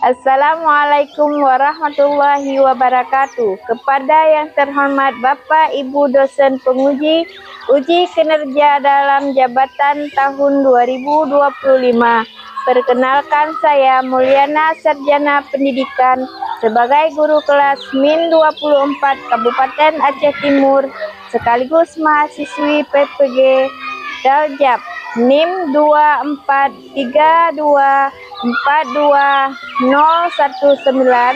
Assalamualaikum warahmatullahi wabarakatuh. Kepada yang terhormat Bapak Ibu dosen penguji uji kinerja dalam jabatan tahun 2025. Perkenalkan, saya Mulyana Sarjana Pendidikan sebagai guru kelas Min 24 Kabupaten Aceh Timur sekaligus mahasiswi PPG Daljab NIM 243242019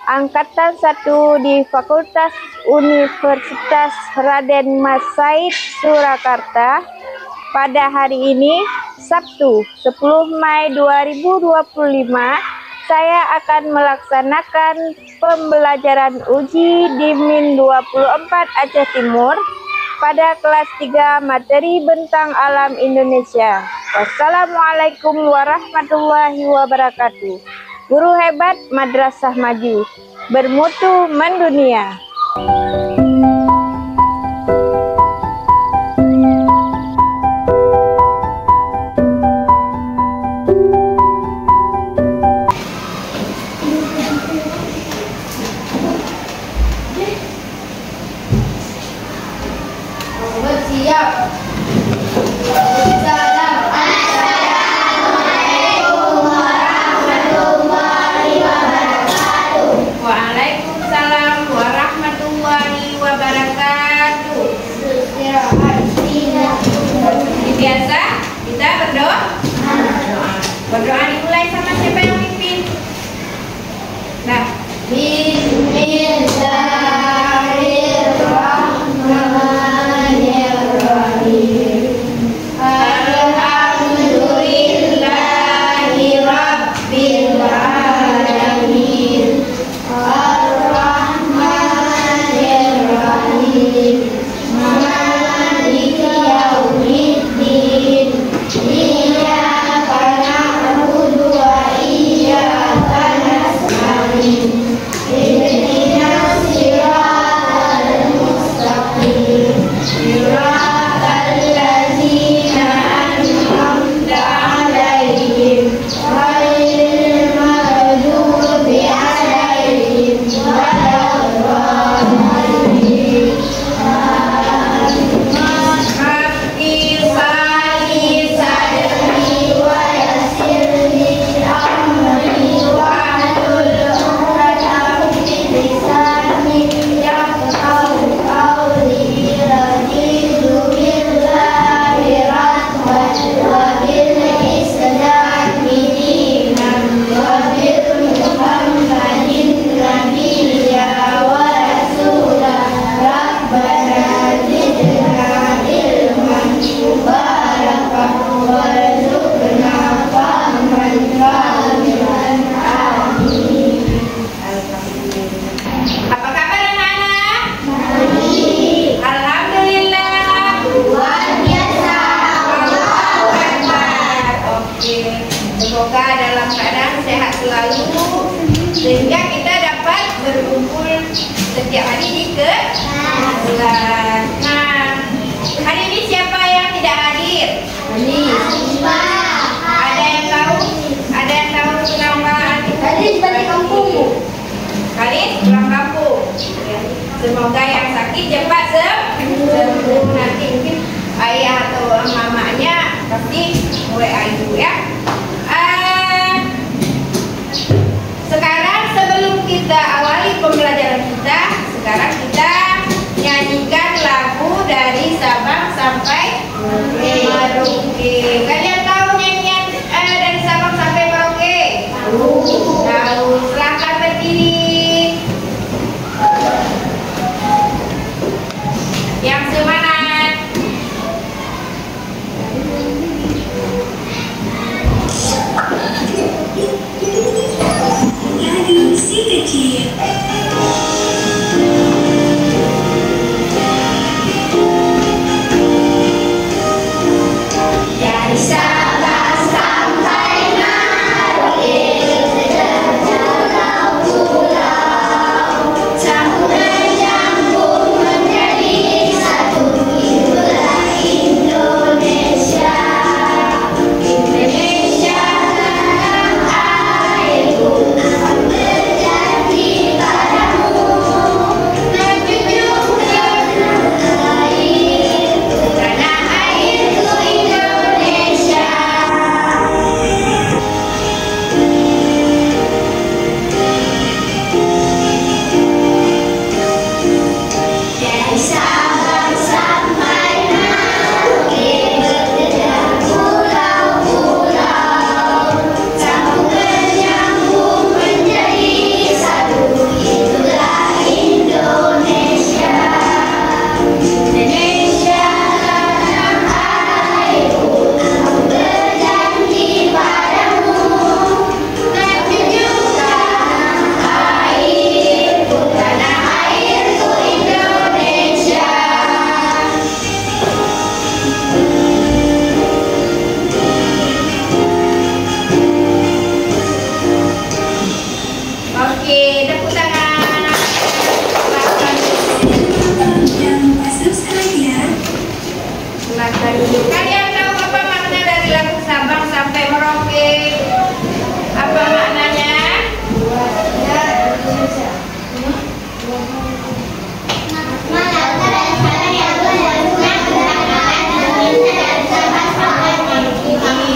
Angkatan 1 di Fakultas Universitas Raden Mas Said Surakarta. Pada hari ini Sabtu 10 Mei 2025 saya akan melaksanakan pembelajaran uji di Min 24 Aceh Timur pada kelas 3 materi Bentang Alam Indonesia. Wassalamualaikum warahmatullahi wabarakatuh. Guru hebat Madrasah Maju, bermutu mendunia. Siap. Assalamualaikum warahmatullahi wabarakatuh. Waalaikumsalam warahmatullahi wabarakatuh. Biasa kita berdoa. Berdoa dimulai sama siapa yang pimpin? Nah, Bismillahirrahmanirrahim. Alhamdulillahi rabbil alamin. Ar-Rahmanir-Rahim. Maliki yaumiddin. Iyyaka na'budu wa iyyaka nasta'in. Kalian tahu apa makna dari lagu Sabang sampai Merauke? Apa maknanya?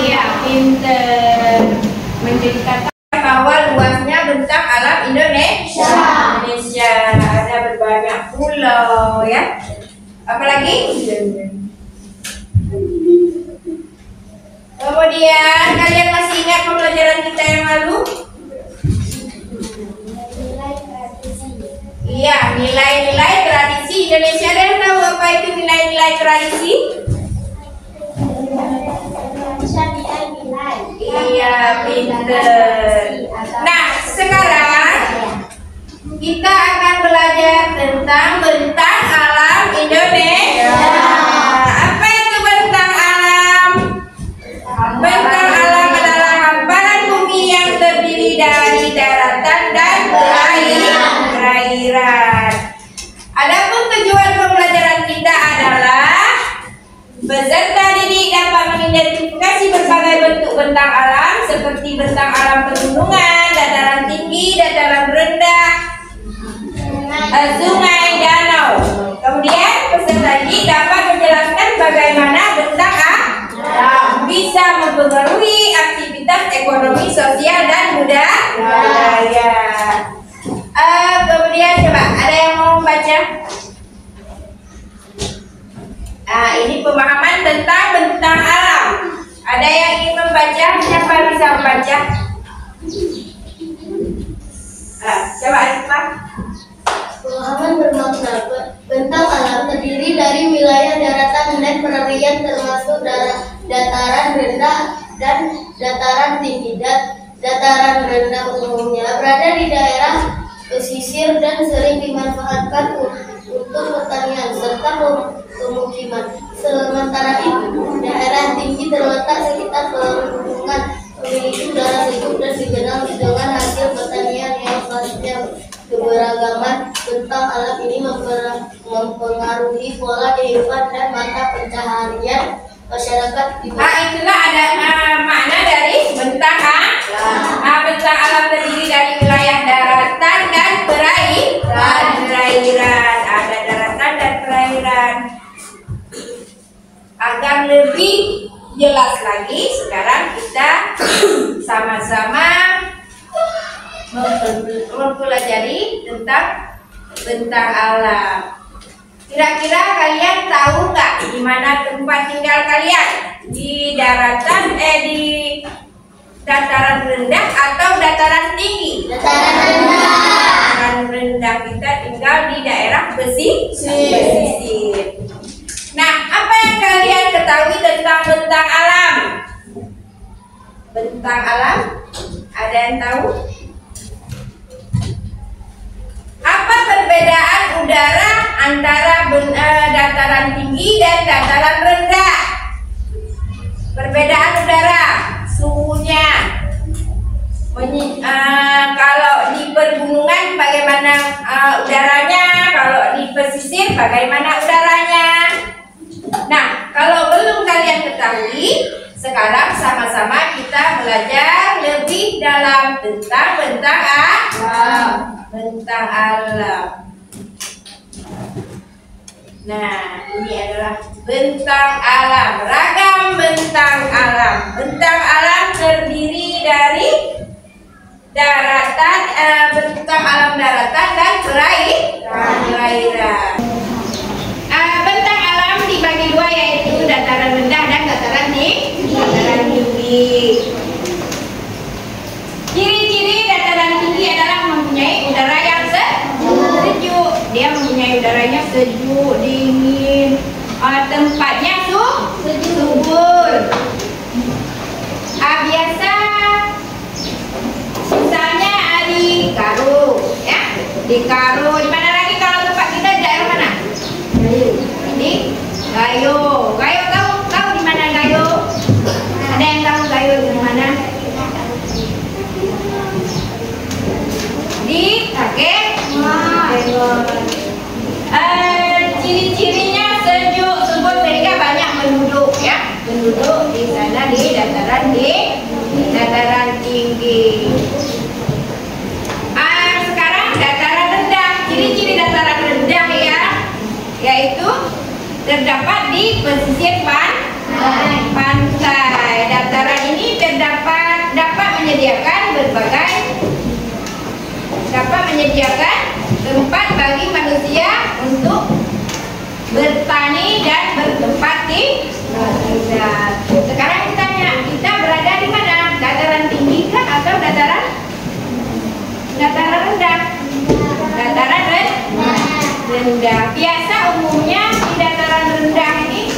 Iya, pinter. Menjadi kata bahwa luasnya bentang alam Indonesia. Ada berbanyak pulau ya. Apalagi? Kemudian kalian masih ingat pembelajaran kita yang lalu? Iya, nilai-nilai tradisi Indonesia. Ada yang tahu apa itu nilai-nilai tradisi? Iya, pinter. Nah, sekarang kita akan belajar tentang bentang alam Indonesia. Apa itu bentang alam? Bentang alam adalah hamparan bumi yang terdiri dari daratan dan perairan. Adapun tujuan pembelajaran kita adalah peserta didik dapat mengidentifikasi berbagai bentuk bentang alam seperti bentang alam pegunungan, dataran tinggi, dataran rendah, sungai, danau. Kemudian peserta didik dapat menjelaskan bagaimana bentang alam bisa mempengaruhi aktivitas ekonomi, sosial, dan budaya. Kemudian coba ada yang mau membaca? Ini pemahaman tentang bentang alam. Ada yang ingin membaca? Siapa bisa membaca? Coba Arifah. Pemahaman bermakna bentang alam terdiri dari wilayah daratan dan perairan termasuk dataran rendah dan dataran tinggi. Dataran rendah umumnya berada di daerah pesisir dan sering dimanfaatkan untuk pertanian serta pemukiman. Sementara itu, daerah tinggi terletak sekitar pegunungan, memiliki udara sejuk dan dikenal dengan hasil pertanian yang khasnya. Keberagaman bentang alam ini mempengaruhi pola kehidupan dan mata pencaharian masyarakat. Itulah ada makna dari bentang alam. Bentang alam terdiri dari wilayah daratan dan perairan. Ada daratan dan perairan. Agar lebih jelas lagi, sekarang kita sama-sama mempelajari tentang bentang alam. Kira-kira kalian tahu nggak di mana tempat tinggal kalian? Di daratan, di dataran rendah atau dataran tinggi? Dataran rendah. Dataran rendah, kita tinggal di daerah pesisir. Nah, apa yang kalian ketahui tentang bentang alam? Bentang alam, ada yang tahu? Apa perbedaan udara antara dataran tinggi dan dataran rendah? Perbedaan udara, suhunya. Kalau di pegunungan bagaimana udaranya? Kalau di pesisir bagaimana udaranya? Nah, kalau belum kalian ketahui, sekarang sama-sama kita belajar lebih dalam tentang bentang alam. Bentang alam. Nah, ini adalah bentang alam. Ragam bentang alam. Bentang alam terdiri dari daratan, bentang alam daratan dan perairan. Bentang alam dibagi dua, yaitu dataran rendah dan dataran tinggi. Ciri-ciri dataran tinggi adalah mempunyai udara yang sejuk. Dia mempunyai udaranya sejuk, dingin. Tempatnya subur. Biasa misalnya di Karo, ya. Di Karo, di mana lagi kalau tempat kita di daerah mana? Di Gayo. Gayo, tahu di mana Gayo? Ada yang tahu Gayo di mana? Di Kakek. Ciri-ciri di pesisir pantai. Dataran ini dapat menyediakan tempat bagi manusia untuk bertani dan bertempat tinggal. Sekarang kita tanya, kita berada di mana? Dataran tinggi kah atau dataran rendah? Dataran rendah. Biasa umumnya di dataran rendah ini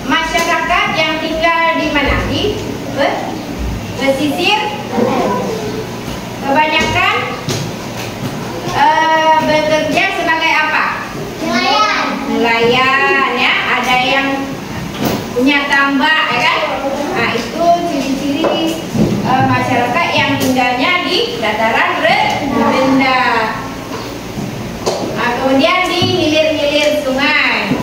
masyarakat yang tinggal di mana? Di pesisir. Kebanyakan bekerja sebagai apa? Nelayan ya. Ada yang punya tambak ya kan? Nah, itu ciri-ciri masyarakat yang tinggalnya di dataran rendah. Nah, kemudian di hilir-hilir sungai.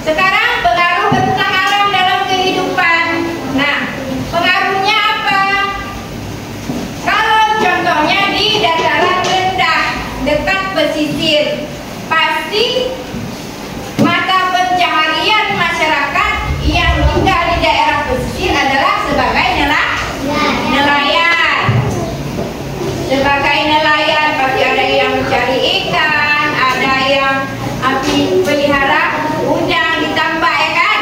Sekarang pengaruh bentang alam dalam kehidupan. Nah, pengaruhnya apa? Kalau contohnya di dataran rendah dekat pesisir, pasti mata pencaharian masyarakat yang tinggal di daerah pesisir adalah sebagai nelayan. Sebagai nelayan pasti ada yang mencari ikan, ada yang pelihara udang di tambak ya kan.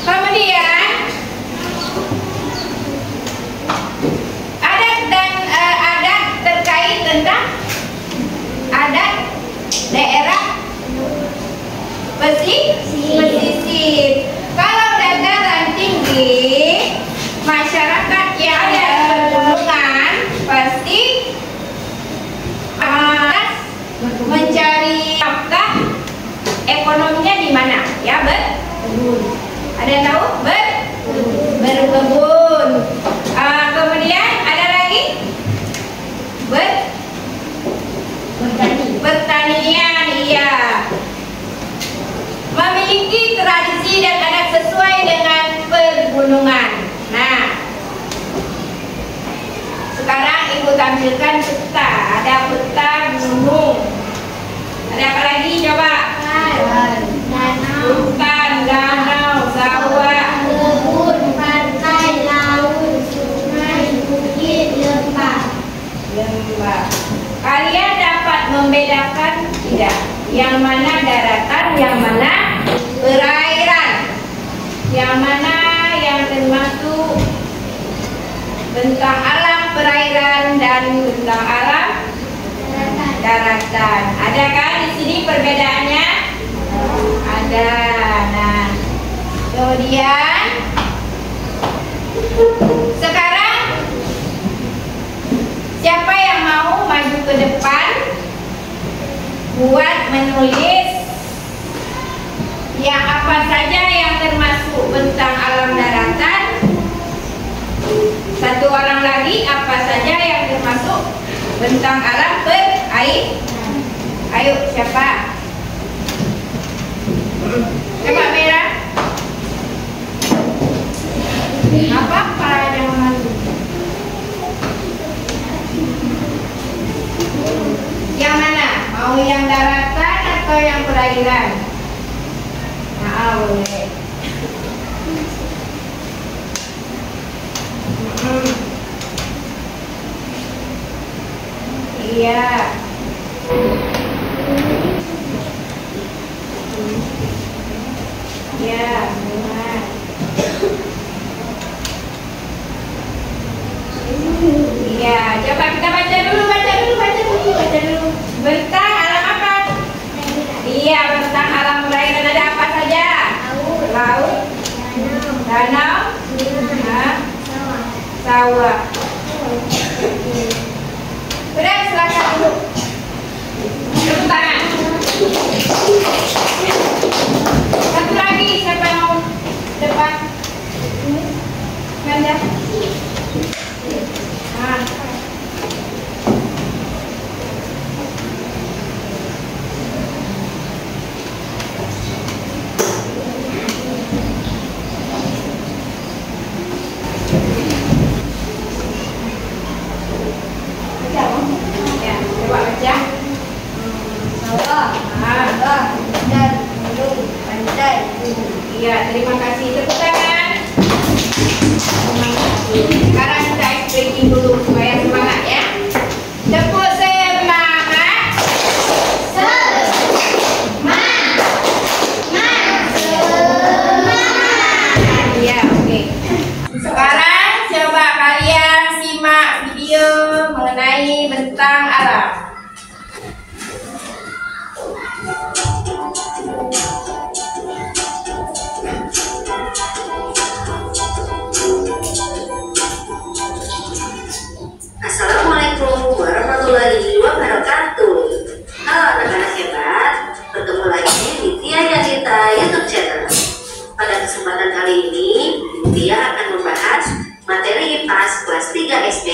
Kemudian adat terkait tentang adat daerah pesisir. Kalau dataran tinggi, masyarakat yang ada di pegunungan pasti mencari nafkah ekonominya di mana? Ya berkebun. Ada yang tahu? Berkebun. Kemudian ada lagi pertanian. Iya. Memiliki tradisi dan adat sesuai dengan pegunungan. Nah, sekarang Ibu tampilkan peta. Ada peta gunung. Ada apa lagi coba? Hutan, danau, sawah, kebun, pantai, laut, sungai, bukit, lembah. Kalian dapat membedakan tidak? Yang mana daratan, yang mana perairan? Yang mana yang termasuk bentang alam perairan dan bentang alam daratan? Ada kan di sini perbedaannya? Ada. Nah, kemudian sekarang siapa yang mau maju ke depan buat menulis yang apa saja yang termasuk bentang alam daratan? Satu orang lagi, apa saja yang termasuk bentang alam air? Ayo, siapa? Coba merah. Apa? Para yang maju. Yang mana? Mau yang daratan atau yang perairan? Nah, boleh. Iya. Ya, benar. Iya, coba kita baca dulu. Bentang alam apa? Iya, bentang alam perairan ada apa saja? Laut, danau, sawah. Sudah, silakan dulu. Tepuk tangan. Satu lagi, siapa yang mau depan? Ganda. Nah. Ya, coba baca. Ya, terima kasih. Tepuk tangan. Sekarang kita stretching dulu supaya semangat ya. Tepuk semangat. Ya, oke. Sekarang coba kalian simak video mengenai bentang alam. Assalamualaikum warahmatullahi wabarakatuh. Halo anak-anak hebat, bertemu lagi di Tia Yanita YouTube channel. Pada kesempatan kali ini, Tia akan membahas materi IPAS kelas 3 SD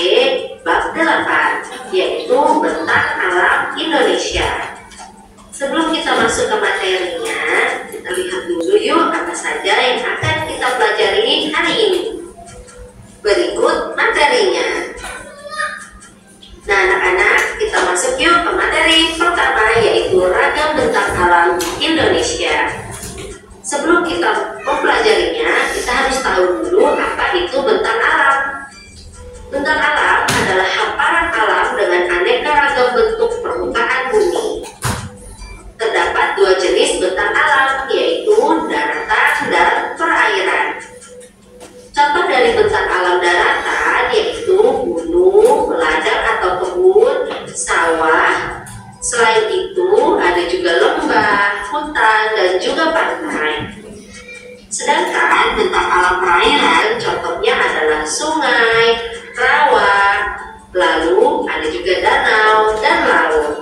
bab 8, yaitu bentang alam Indonesia. Sebelum kita masuk ke materinya, kita lihat dulu yuk apa saja yang akan kita pelajari hari ini. Berikut materinya. Nah anak-anak, kita masuk yuk ke materi pertama, yaitu ragam bentang alam Indonesia. Sebelum kita mempelajarinya, kita harus tahu dulu apa itu bentang alam. Bentang alam adalah hamparan alam dengan aneka ragam bentuk permukaan bumi. Terdapat dua jenis bentang alam, yaitu daratan dan perairan. Contoh dari bentang alam daratan yaitu gunung, ladang atau kebun, sawah. Selain itu ada juga lembah, hutan, dan juga pantai. Sedangkan bentang alam perairan contohnya adalah sungai, rawa, lalu ada juga danau dan laut.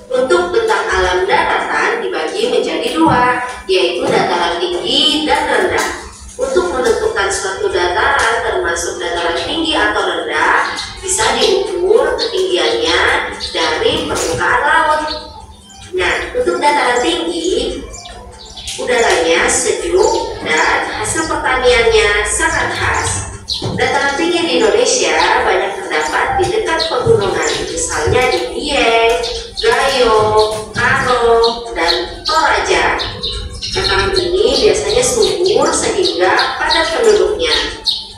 Untuk bentang alam daratan dibagi menjadi dua, yaitu dataran tinggi dan rendah. Untuk menentukan suatu dataran termasuk dataran tinggi atau rendah bisa diukur ketinggiannya dari permukaan laut. Nah, untuk dataran tinggi udaranya sejuk dan hasil pertaniannya sangat khas. Dataran tinggi di Indonesia banyak terdapat di dekat pegunungan, misalnya di Dieng, Gayo, Karo, dan Toraja. Dataran ini biasanya subur sehingga padat penduduknya.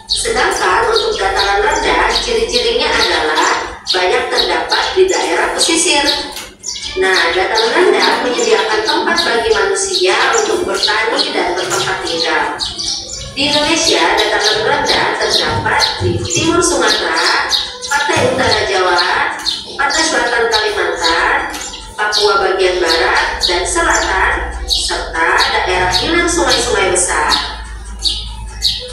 Sedangkan untuk dataran rendah, ciri-cirinya adalah banyak terdapat di daerah pesisir. Nah, dataran rendah menyediakan tempat bagi manusia untuk bertani dan bertempat tinggal. Di Indonesia, dataran rendah terdapat di timur Sumatera, pantai utara Jawa, pantai selatan Kalimantan, Papua bagian barat dan selatan, serta daerah hilir sungai-sungai besar.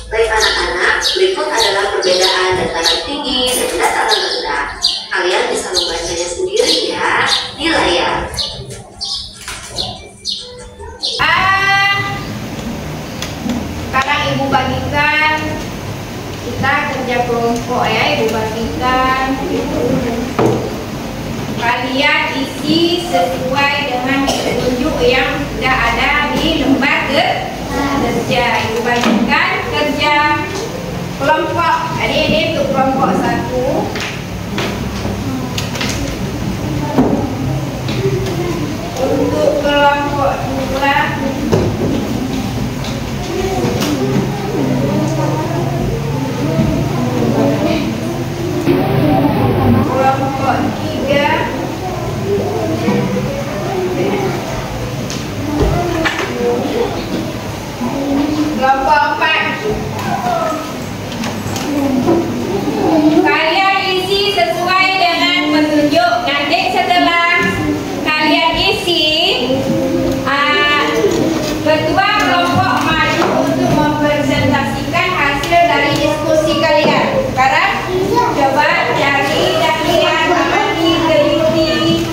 Baik anak-anak, berikut adalah perbedaan dataran tinggi dan dataran rendah. Kalian bisa membacanya sendiri ya di layar. Sekarang ibu bagikan, kita kerja kelompok ya, ibu bagikan. Kalian isi sesuai dengan petunjuk yang sudah ada di lembar kerja. Ibu bagikan kerja kelompok. Ini untuk kelompok 1. Untuk kelompok 2. Kelompok 3. Kelompok 4. Kalian isi sesuai dengan petunjuk. Nanti setelah kalian isi, ketua kelompok maju untuk mempresentasikan hasil dari diskusi kalian. Sekarang coba cari dan lihat, amati, teliti.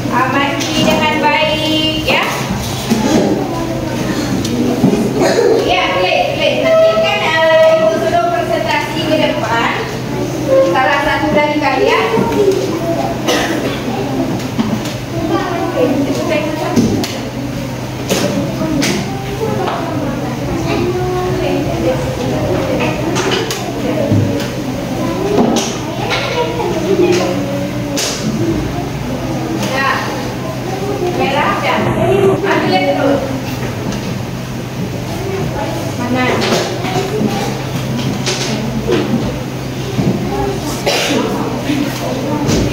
Amati dengan baik ya. Ya, klik. Nanti kan ibu suruh presentasi ke depan. Salah satu dari kalian. Ya. Merah dah. Ambil terus. Mana?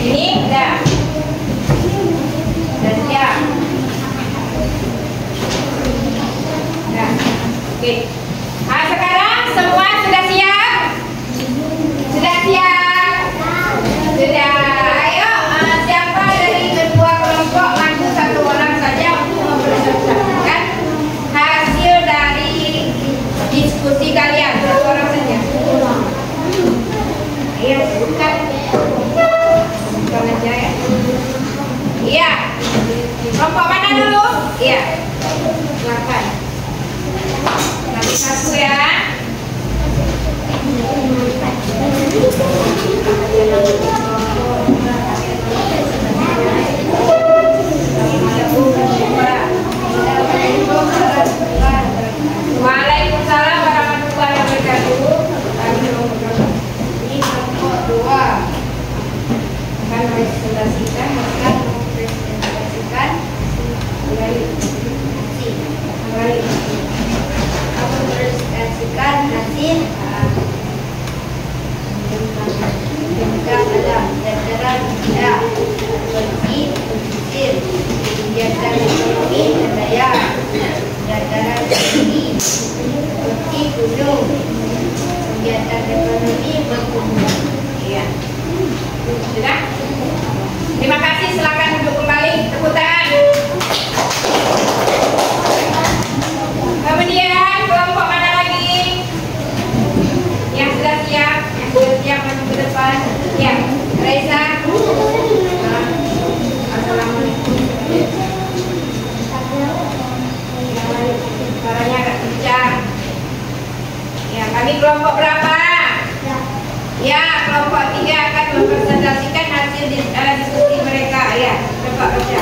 Ini dah. Dah siap. Dah. Okey. Sekarang semua sudah siap? Sudah siap? Sudah. Ayo, siapa dari kedua kelompok maju satu orang saja untuk mempresentasikan hasil dari diskusi kalian. Satu orang saja. Ayo, bukan. Bukan aja ya. Iya. Kelompok mana dulu? Iya. Silakan. Nanti satu ya. Waalaikumsalam warahmatullahi wabarakatuh. Ini kelompok 2 akan mempresentasikan mempresentasikan hasil tentang alam dataran rendah seperti pesisir, kegiatan ekonomi dan daya dataran tinggi seperti gunung, kegiatan ekonomi berkembang. Ya, sudah. Terima kasih. Silakan duduk kembali. Tepuk tangan. Kemudian kelompok mana lagi yang sudah siap? Yang sudah siap maju ke depan. Ya, Reza. Assalamualaikum. Suaranya agak kencang. Ya, kami kelompok berapa? Ya, kelompok 3 akan mempresentasikan hasil diskusi mereka. Ya, coba baca. Ya.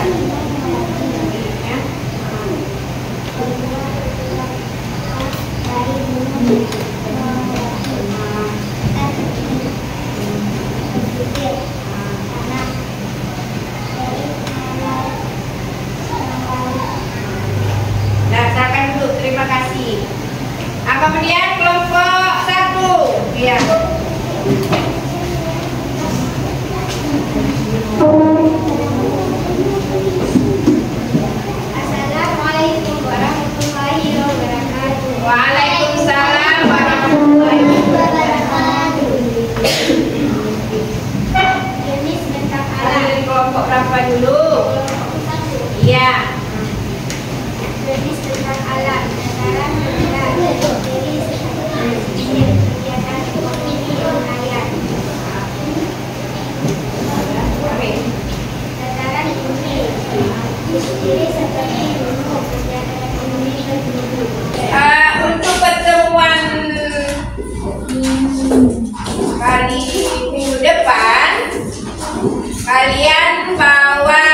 Nah, silakan duduk. Terima kasih. Kemudian kelompok 1. Ya. Assalamualaikum warahmatullahi wabarakatuh. Waalaikumsalam warahmatullahi wabarakatuh. Jenis bentang Ada alam. dari kelompok berapa dulu? Iya. Jenis bentang alam. Dataran rendah terdiri seperti kegiatan ekonomi dan nelayan. Dataran tinggi terdiri seperti gunung, kegiatan ekonomi dan gunung. Untuk pertemuan kali minggu depan, kalian bawa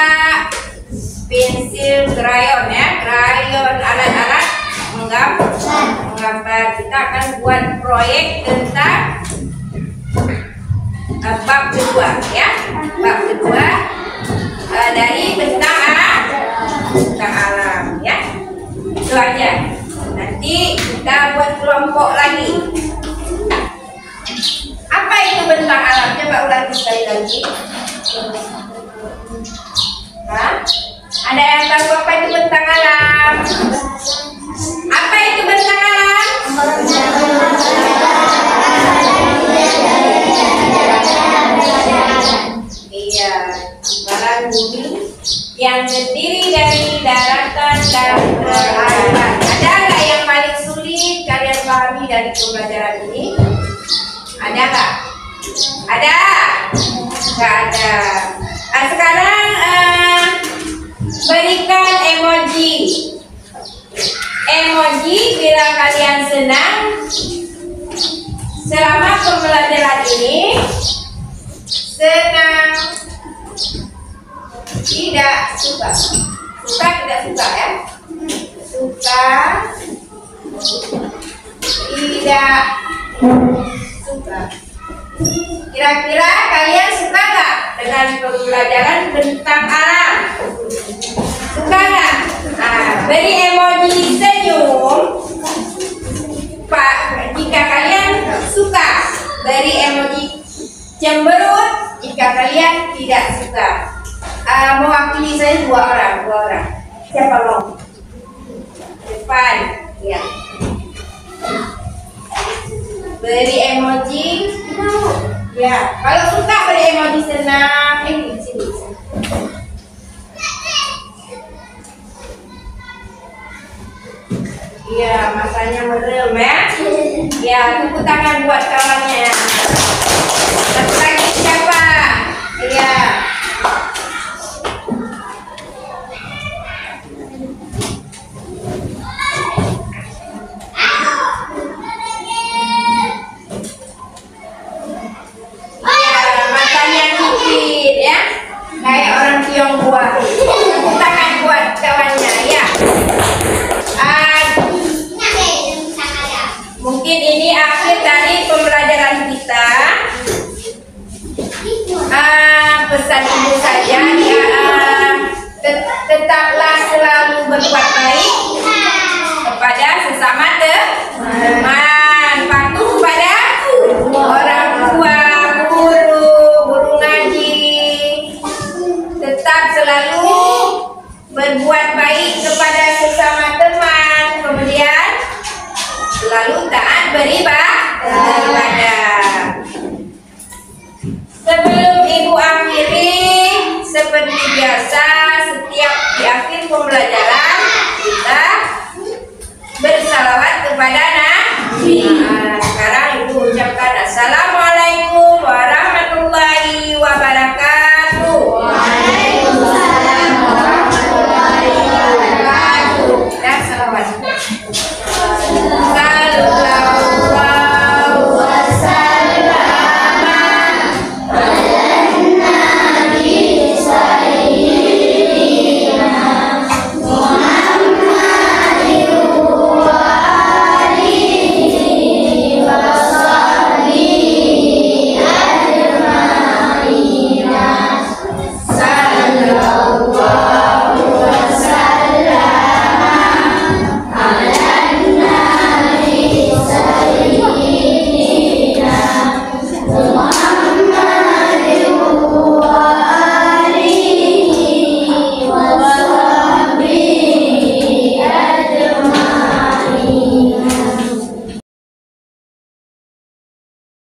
pensil krayon ya, krayon alat-alat menggambar. Kita akan buat proyek tentang bab kedua ya, bab kedua dari bentang alam ya. Itu aja. Nanti kita buat kelompok lagi. Apa itu bentang alam? Coba ulangi sekali lagi. Hah? Ada yang tahu apa itu bentang alam? Apa itu bentang alam? Iya, hamparan bumi yang terdiri dari daratan dan perairan. Ada nggak yang paling sulit kalian pahami dari pembelajaran ini? Ada nggak? Ada? Nggak ada. Nah, sekarang berikan emoji. Emoji bila kalian senang selama pembelajaran ini. Senang, tidak suka. Suka, tidak suka ya. Suka, tidak suka. Kira-kira kalian suka nggak dengan pembelajaran tentang alam. Suka nggak? Beri emoji senyum Pak jika kalian suka. Beri emoji cemberut jika kalian tidak suka. Mewakili saya dua orang. Siapa mau? Depan, ya. Beri emoji mau. Ya, kalau suka beri emoji senang. Di sini. Iya, matanya merem ya. Ya, tepuk tangan buat kawannya. Satu lagi siapa? Iya. Matanya sipit ya. Kayak orang Tionghoa. Tepuk tangan buat kawannya ya. Mungkin ini akhir dari pembelajaran kita. Pesan ibu saja ya, tetaplah selalu berbuat baik kepada sesama teman, patuh pada orang tua, guru ngaji, tetap selalu berbuat baik kepada sesama teman, kemudian selalu taat beribadah. Sebelum ibu akhiri, seperti biasa setiap di akhir pembelajaran kita bersalawat kepada